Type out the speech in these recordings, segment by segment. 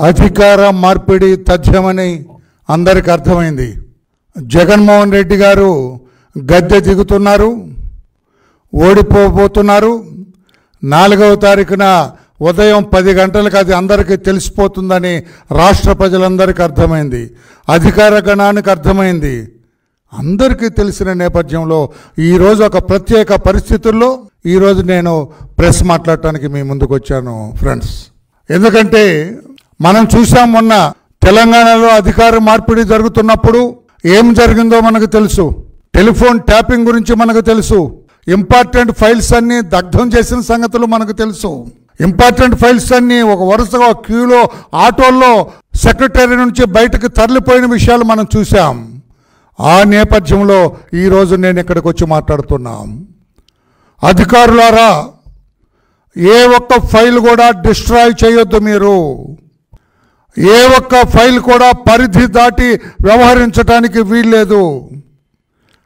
అధికార మార్పిడి తథ్యమని అందరికీ అర్థమైంది. జగన్మోహన్ రెడ్డి గారు గద్దె దిగుతున్నారు, ఓడిపోబోతున్నారు. 4వ తారీఖున ఉదయం 10 గంటలకు అది అందరికీ తెలిసిపోతుందని రాష్ట్ర ప్రజలందరికీ అర్థమైంది, అధికార గణానికి అర్థమైంది. అందరికీ తెలిసిన నేపథ్యంలో ఈరోజు ఒక ప్రత్యేక పరిస్థితుల్లో ఈరోజు నేను ప్రెస్ మాట్లాడటానికి మీ ముందుకు వచ్చాను ఫ్రెండ్స్. ఎందుకంటే మనం చూసాం, మొన్న తెలంగాణలో అధికార మార్పిడి జరుగుతున్నప్పుడు ఏం జరిగిందో మనకు తెలుసు. టెలిఫోన్ ట్యాపింగ్ గురించి మనకు తెలుసు. ఇంపార్టెంట్ ఫైల్స్ అన్నీ దగ్ధం చేసిన సంగతులు మనకు తెలుసు. ఇంపార్టెంట్ ఫైల్స్ అన్నీ ఒక వరుసగా క్యూలో ఆటోల్లో సెక్రటరీ నుంచి బయటకు తరలిపోయిన విషయాలు మనం చూసాం. ఆ నేపథ్యంలో ఈరోజు నేను ఇక్కడికి వచ్చి మాట్లాడుతున్నాం. అధికారులారా, ఏ ఒక్క ఫైల్ కూడా డిస్ట్రాయ్ చేయొద్దు. మీరు ఏ ఒక్క ఫైల్ కూడా పరిధి దాటి వ్యవహరించడానికి వీల్లేదు.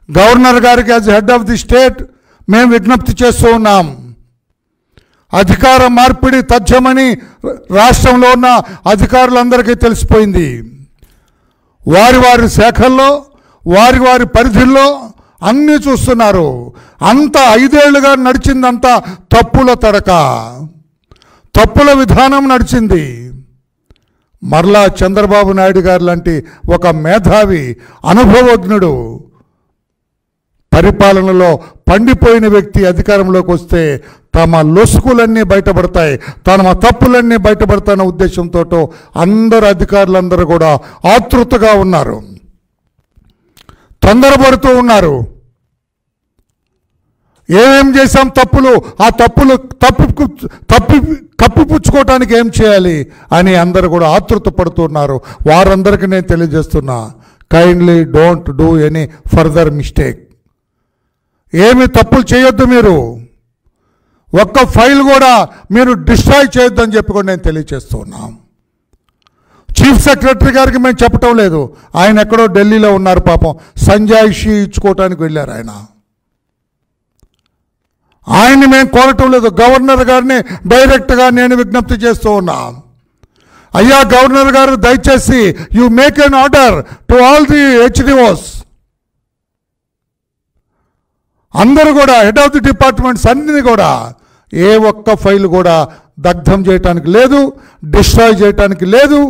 గవర్నర్ గారికి as head of the state మేము విజ్ఞప్తి చేస్తూ ఉన్నాం. అధికార మార్పిడి తథ్యమని రాష్ట్రంలో ఉన్న అధికారులందరికీ తెలిసిపోయింది. వారి వారి శాఖల్లో వారి వారి పరిధిల్లో అన్నీ చూస్తున్నారు. అంత 5 ఏళ్లుగా నడిచిందంతా తప్పుల తడక, తప్పుల విధానం నడిచింది. మరలా చంద్రబాబు నాయుడు గారు లాంటి ఒక మేధావి, అనుభవజ్ఞుడు, పరిపాలనలో పండిపోయిన వ్యక్తి అధికారంలోకి వస్తే తమ లొసుకులన్నీ బయటపడతాయి, తమ తప్పులన్నీ బయటపడతాయన్న ఉద్దేశంతో అందరు అధికారులందరూ కూడా ఆతృతగా ఉన్నారు, తొందరపడుతూ ఉన్నారు. ఏమేం చేశాం తప్పులు, ఆ తప్పులు కప్పిపుచ్చుకోవటానికి ఏం చేయాలి అని అందరూ కూడా ఆతృత పడుతున్నారు. వారందరికీ నేను తెలియజేస్తున్నా, kindly don't do any further mistake. ఏమి తప్పులు చేయొద్దు. మీరు ఒక్క ఫైల్ కూడా మీరు డిస్ట్రాయ్ చేయొద్దని చెప్పి కూడా నేను తెలియజేస్తున్నాం. చీఫ్ సెక్రటరీ గారికి మేము చెప్పటం లేదు, ఆయన ఎక్కడో ఢిల్లీలో ఉన్నారు పాపం, సంజాయిషి ఇచ్చుకోవటానికి వెళ్ళారు. ఆయన్ని మేము కోరటం లేదు. గవర్నర్ గారిని డైరెక్ట్గా నేను విజ్ఞప్తి చేస్తూ ఉన్నా, అయ్యా గవర్నర్ గారు దయచేసి you make an order to all the HDOs, అందరూ కూడా హెడ్ ఆఫ్ ది డిపార్ట్మెంట్స్ అన్నీ కూడా ఏ ఒక్క ఫైల్ కూడా దగ్ధం చేయటానికి లేదు, డిస్ట్రాయ్ చేయటానికి లేదు,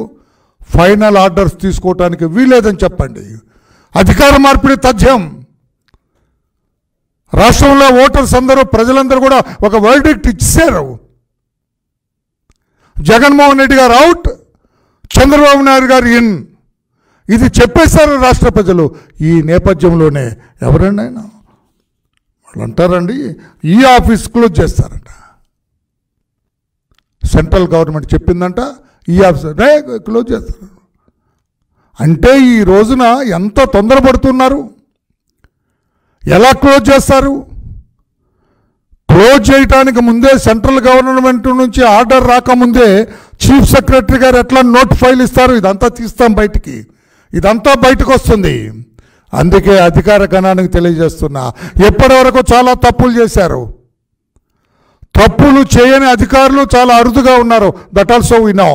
ఫైనల్ ఆర్డర్స్ తీసుకోవటానికి వీలేదని చెప్పండి. అధికార మార్పిడి తథ్యం. రాష్ట్రంలో ఓటర్స్ అందరూ, ప్రజలందరూ కూడా ఒక వర్డిక్ట్ ఇచ్చారు. జగన్మోహన్ రెడ్డి గారు అవుట్, చంద్రబాబు నాయుడు గారు ఇన్, ఇది చెప్పేశారు రాష్ట్ర ప్రజలు. ఈ నేపథ్యంలోనే ఎవరండి ఆయన వాళ్ళు అంటారండి, ఈ ఆఫీస్ క్లోజ్ చేస్తారంట. సెంట్రల్ గవర్నమెంట్ చెప్పిందంట, ఈ ఆఫీస్ క్లోజ్ చేస్తారు. అంటే ఈ రోజున ఎంత తొందరపడుతున్నారు, ఎలా క్లోజ్ చేస్తారు? క్లోజ్ చేయడానికి ముందే, సెంట్రల్ గవర్నమెంట్ నుంచి ఆర్డర్ రాకముందే చీఫ్ సెక్రటరీ గారు ఎట్లా నోట్ ఫైల్ ఇస్తారు, ఇదంతా తీస్తాం బయటికి, ఇదంతా బయటకు వస్తుంది. అందుకే అధికార గణానికి తెలియజేస్తున్నా, ఎప్పటి వరకు చాలా తప్పులు చేశారు. తప్పులు చేయని అధికారులు చాలా అరుదుగా ఉన్నారు. That also we know.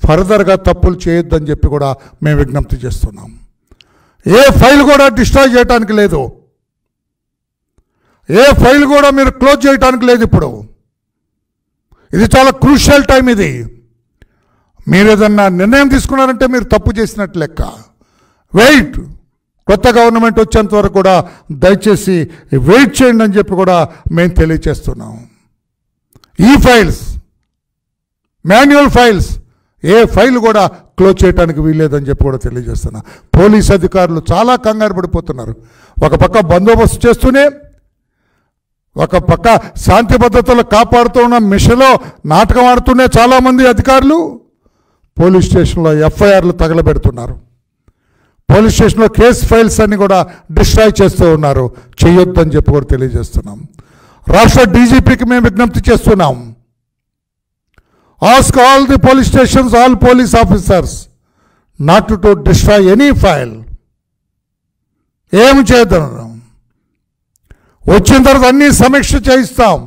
ఫర్దర్గా తప్పులు చేయొద్దని చెప్పి కూడా మేము విజ్ఞప్తి చేస్తున్నాం. ఏ ఫైల్ కూడా డిస్ట్రాయ్ చేయడానికి లేదు, ఏ ఫైల్ కూడా మీరు క్లోజ్ చేయడానికి లేదు. ఇప్పుడు ఇది చాలా క్రూషియల్ టైం. ఇది మీరు ఏదన్నా నిర్ణయం తీసుకున్నారంటే మీరు తప్పు చేసినట్టు లెక్క. వెయిట్, కొత్త గవర్నమెంట్ వచ్చేంత వరకు కూడా దయచేసి వెయిట్ చేయండి అని చెప్పి కూడా మేము తెలియచేస్తున్నాం. ఈ ఫైల్స్, మాన్యువల్ ఫైల్స్, ఏ ఫైల్ కూడా క్లోజ్ చేయడానికి వీల్లేదని చెప్పి కూడా తెలియజేస్తున్నా. పోలీస్ అధికారులు చాలా కంగారు పడిపోతున్నారు. ఒక పక్క బందోబస్తు చేస్తూనే, ఒక పక్క శాంతి భద్రతలు కాపాడుతూ ఉన్న మిషన్లో నాటకం ఆడుతూనే చాలామంది అధికారులు పోలీస్ స్టేషన్లో ఎఫ్ఐఆర్లు తగలబెడుతున్నారు. పోలీస్ స్టేషన్లో కేసు ఫైల్స్ అన్ని కూడా డిస్ట్రాయ్ చేస్తూ ఉన్నారు. చేయొద్దని చెప్పి కూడా తెలియజేస్తున్నాం. రాష్ట్ర డీజీపీకి మేము విజ్ఞప్తి చేస్తున్నాం, ask all the police stations, all police officers not to destroy any file. ఏమి చేద్దాం, వచ్చిన తర్వాత అన్నీ సమీక్ష చేయిస్తాం.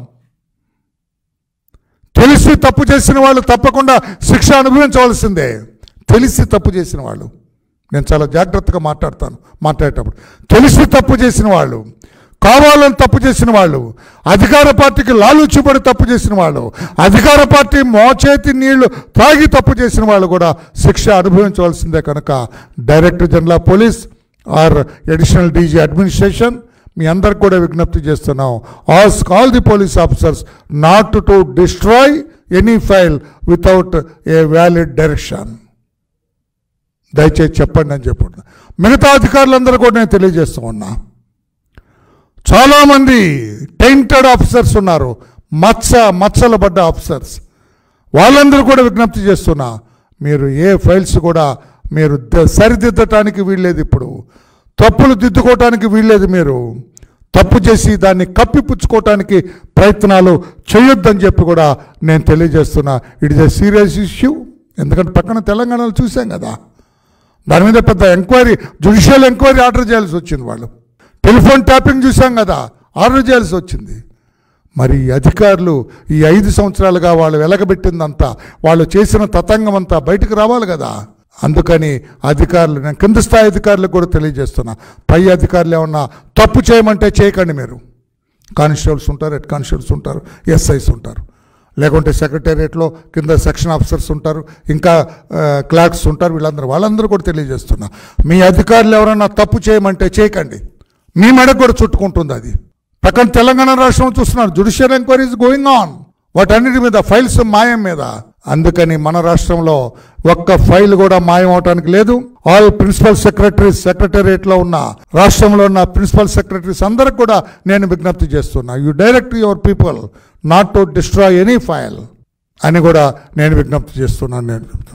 తెలిసి తప్పు చేసిన వాళ్ళు తప్పకుండా శిక్ష అనుభవించవలసిందే. తెలిసి తప్పు చేసిన వాళ్ళు, నేను చాలా జాగ్రత్తగా మాట్లాడేటప్పుడు, తెలిసి తప్పు చేసిన వాళ్ళు, కావాలని తప్పు చేసిన వాళ్ళు, అధికార పార్టీకి లాలూచిపడి తప్పు చేసిన వాళ్ళు, అధికార పార్టీ మోచేతి నీళ్లు తాగి తప్పు చేసిన వాళ్ళు కూడా శిక్ష అనుభవించవలసిందే. కనుక director general of police or additional DG administration మీ అందరికి కూడా విజ్ఞప్తి చేస్తున్నాం, ask all the police officers not to destroy any file without a valid direction. దయచేసి చెప్పండి అని చెప్పండి. మిగతా అధికారులందరూ కూడా నేను తెలియజేస్తూ ఉన్నా, చాలామంది టెయింటెడ్ ఆఫీసర్స్ ఉన్నారు, మచ్చలు పడ్డ ఆఫీసర్స్, వాళ్ళందరూ కూడా విజ్ఞప్తి చేస్తున్నా, మీరు ఏ ఫైల్స్ కూడా మీరు సరిదిద్దటానికి వీల్లేదు. ఇప్పుడు తప్పులు దిద్దుకోవటానికి వీల్లేదు. మీరు తప్పు చేసి దాన్ని కప్పిపుచ్చుకోవటానికి ప్రయత్నాలు చేయొద్దని చెప్పి కూడా నేను తెలియజేస్తున్నా. It is a serious issue. ఎందుకంటే పక్కన తెలంగాణలో చూసాం కదా, దాని మీద పెద్ద ఎంక్వైరీ, జ్యుడిషియల్ ఎంక్వైరీ ఆర్డర్ చేయాల్సి వచ్చింది. వాళ్ళు టెలిఫోన్ ట్యాపింగ్ చూసాం కదా, ఆర్డర్ చేయాల్సి వచ్చింది. మరి అధికారులు ఈ 5 సంవత్సరాలుగా వాళ్ళు వెలగబెట్టిందంతా, వాళ్ళు చేసిన తతంగం అంతా బయటకు రావాలి కదా. అందుకని అధికారులు, నేను కింద స్థాయి అధికారులకు కూడా తెలియజేస్తున్నా, పై అధికారులు ఏమన్నా తప్పు చేయమంటే చేయకండి. మీరు కానిస్టేబుల్స్ ఉంటారు, హెడ్ కానిస్టేబుల్స్ ఉంటారు, ఎస్ఐస్ ఉంటారు, లేకుంటే సెక్రటేరియట్లో కింద సెక్షన్ ఆఫీసర్స్ ఉంటారు, ఇంకా క్లర్క్స్ ఉంటారు, వాళ్ళందరూ కూడా తెలియజేస్తున్నా, మీ అధికారులు ఎవరన్నా తప్పు చేయమంటే చేయకండి. మీ మెడకు కూడా చుట్టుకుంటుంది అది. పక్కన తెలంగాణ రాష్ట్రం చూస్తున్నారు, జ్యుడిషియల్ ఎంక్వైరీస్ గోయింగ్ ఆన్, వాటన్నిటి మీద, ఫైల్స్ మాయం మీద. అందుకని మన రాష్ట్రంలో ఒక్క ఫైల్ కూడా మాయం అవటానికి లేదు. ఆల్ ప్రిన్సిపల్ సెక్రటరీస్, సెక్రటేరియట్లో ఉన్న, రాష్ట్రంలో ఉన్న ప్రిన్సిపల్ సెక్రటరీస్ అందరికి కూడా నేను విజ్ఞప్తి చేస్తున్నా, you direct your people not to destroy any file అని కూడా నేను విజ్ఞప్తి చేస్తున్నాను.